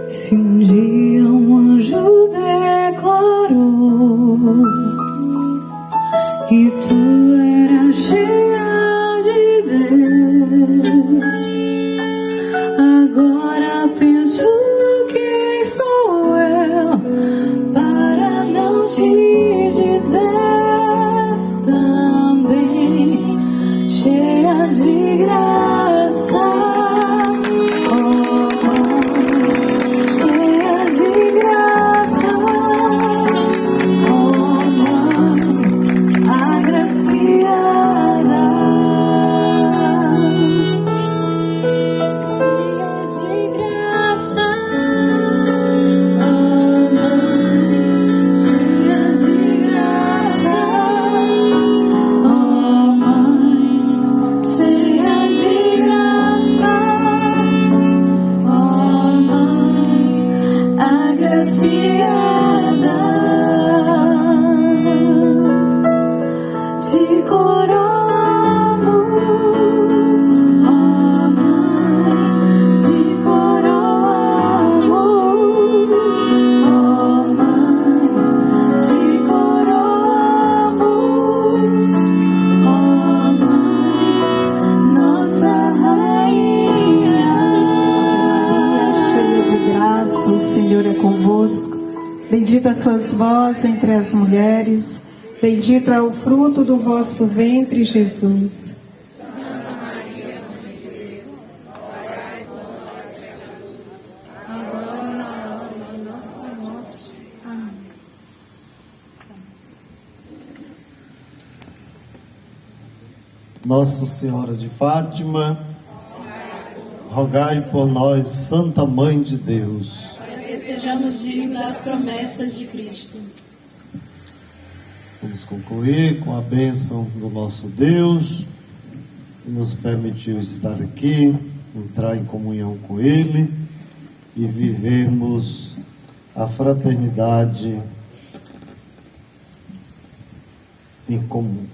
Se um dia um anjo declarou que tu eras cheia de Deus, agora penso quem sou eu para não te dizer também, cheia de graça. Bendita sois vós entre as mulheres, bendito é o fruto do vosso ventre, Jesus. Santa Maria, Mãe de Deus, rogai por nós, pecadores, agora e na hora de nossa morte. Amém. Nossa Senhora de Fátima, rogai por nós, Santa Mãe de Deus. sejamos dignos das promessas de Cristo. Vamos concluir com a bênção do nosso Deus, que nos permitiu estar aqui, entrar em comunhão com Ele e vivermos a fraternidade em comum.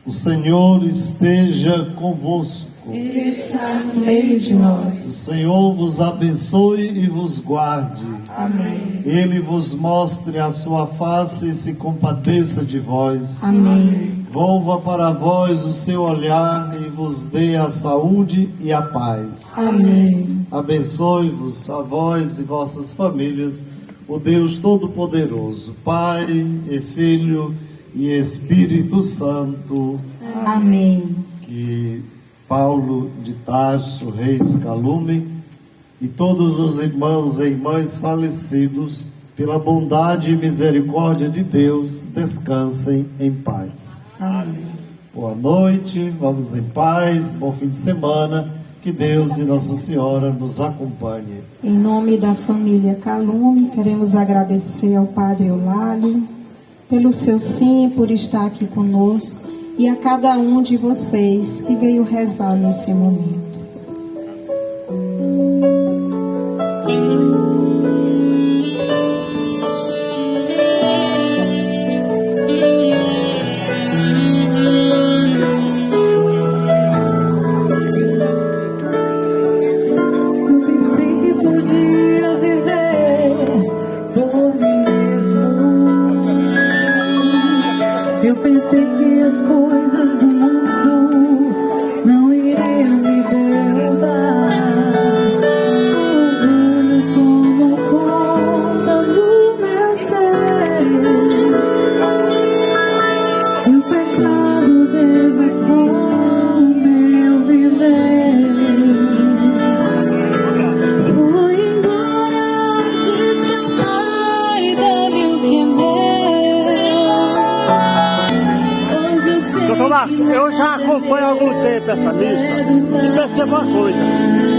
O Senhor esteja convosco. Ele está no meio de nós. O Senhor vos abençoe e vos guarde. Amém. Ele vos mostre a sua face e se compadeça de vós. Amém. Volva para vós o seu olhar e vos dê a saúde e a paz. Amém. Abençoe-vos a vós e vossas famílias, o Deus Todo-Poderoso, Pai e Filho e Espírito Santo. Amém. Que Paulo de Tarso, Reis Calume e todos os irmãos e irmãs falecidos, pela bondade e misericórdia de Deus, descansem em paz. Amém. Boa noite, vamos em paz, bom fim de semana, que Deus e Nossa Senhora nos acompanhem. Em nome da família Calume, queremos agradecer ao Padre Eulálio pelo seu sim, por estar aqui conosco, e a cada um de vocês que veio rezar nesse momento. Eu pensei que podia viver por mim mesmo. Eu pensei que as coisas do mundo não iriam me derrubar. Orgulho tomou conta do meu ser, e o pecado devastou o meu viver. Fui embora, disse ao Pai, dá-me o que é meu. Hoje eu sei. Doutor Marcos, eu já acompanho há algum tempo essa missa e percebo uma coisa: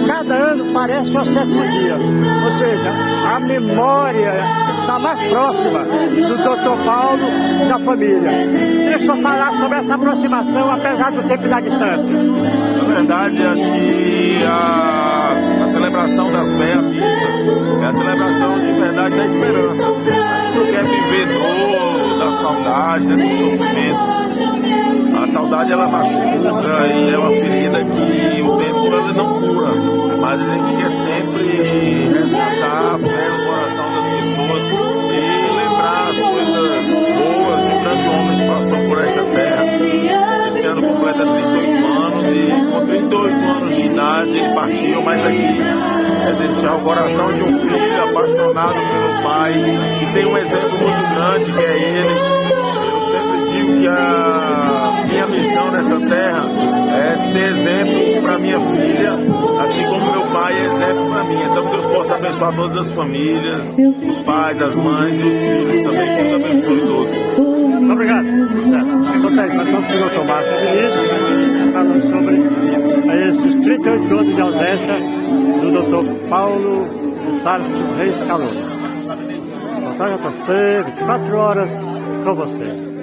cada ano parece que é o sétimo dia, ou seja, a memória está mais próxima do Dr. Paulo e da família. Queria só falar sobre essa aproximação, apesar do tempo e da distância. Na verdade, acho que a celebração da fé, a missa, é a celebração de verdade da esperança. A gente não quer viver dor, da saudade, do sofrimento. A saudade, ela machuca e é uma ferida que o tempo ela não cura, mas a gente quer sempre resgatar a fé no coração das pessoas e lembrar as coisas boas de um grande homem que passou por essa terra. Esse ano completa 38 anos e com 38 anos de idade ele partiu, mas aqui é deixar o coração de um filho apaixonado pelo pai, que tem um exemplo muito grande que é ele. Eu sempre digo que a minha missão nessa terra é ser exemplo para minha filha, assim como meu pai é exemplo para mim. Então que Deus possa abençoar todas as famílias, os pais, as mães e os filhos também, que Deus abençoe todos. Muito obrigado. Enquanto nós somos o Dr. Marcos Vinícius, falando sobre esses 38 anos de ausência do Dr. Paulo de Tarso Reis Calume. Voltar a você 24 horas com você.